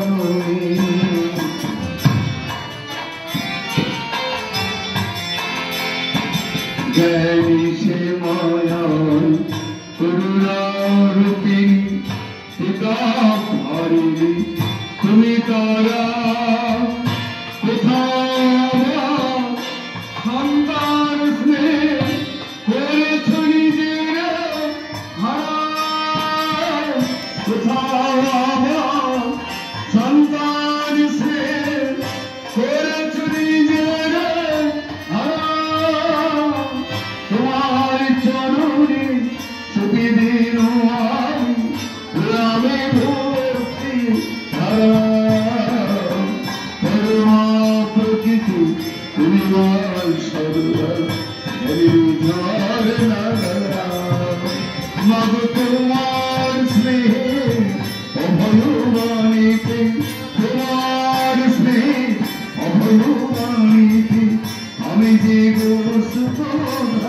জননী জ্ঞানী সে মায়ায় করুণারূপিণী পিতা ভারিণী তুমি তারা কোথাও সন্তান স্নেহ করেছ নিজের হারা কোথাও সন্তান স্নেহ করেছ নিজের হারা তোমার চরণে সুবিদিন রামে ভক্তি প্রকৃতি তুমি সর্বা মগ তোমার স্নেহে অভয়বাণীতে তোমার স্নেহে অভয়বাণীতে আমি যে গো সুখ